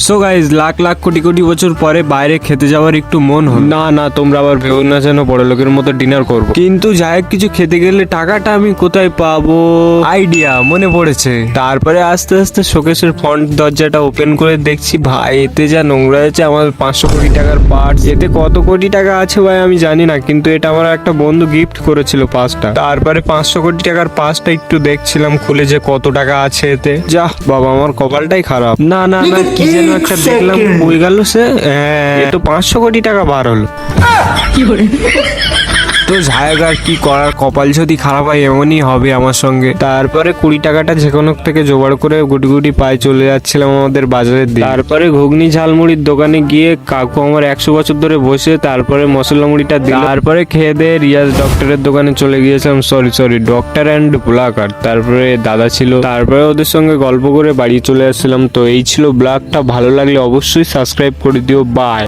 So guys lakh lakh crore crore বছর পরে বাইরে খেতে যাওয়ার একটু মন হল। না তোমরা আবার ভেবো না যেন বড় লোকের মতো ডিনার করবো, কিন্তু যাই হোক কিছু খেতে গেলে টাকাটা আমি কোথায় পাবো আইডিয়া মনে পড়েছে। তারপরে আস্তে আস্তে শোকেসের ফ্রন্ট দরজাটা ওপেন করে দেখছি ভাই এতে যা নোংরা আছে, আমার 500 কোটি টাকার পার্টস। এতে কত কোটি টাকা আছে ভাই আমি জানি না, কিন্তু এটা আমার একটা বন্ধু গিফট করেছিল পাঁচটা। তারপরে 500 কোটি টাকার পাঁচটা একটু দেখছিলাম খুলে যে কত টাকা আছে এতে। যা বাবা আমার কপালটাই খারাপ। না কি যেন একটা দেখলাম কই গেল সে। হ্যাঁ এ তো 500 কোটি টাকা বার হলো। তো জায়গার কি করার, কপাল যদি খারাপ হয় এমনই হবে আমার সঙ্গে। তারপরে 20 টাকাটা যে কোনো থেকে জোগাড় করে গুটি গুটি পায়ে চলে যাচ্ছিলাম আমাদের বাজারের দিকে। তারপরে ঘুগনি ঝালমুড়ির দোকানে গিয়ে কাকু আমার 100 বছর ধরে বসে তারপরে মশলা মুড়িটা দিল। তারপরে খেয়ে দিয়ে রিয়াজ ডক্টরের দোকানে চলে গিয়েছিলাম, সরি ডক্টর অ্যান্ড ব্লগার। তারপরে দাদা ছিল, তারপরে ওদের সঙ্গে গল্প করে বাড়ি চলে আসছিলাম। তো এই ছিল ব্লগটা, ভালো লাগলে অবশ্যই সাবস্ক্রাইব করে দিও। বাই।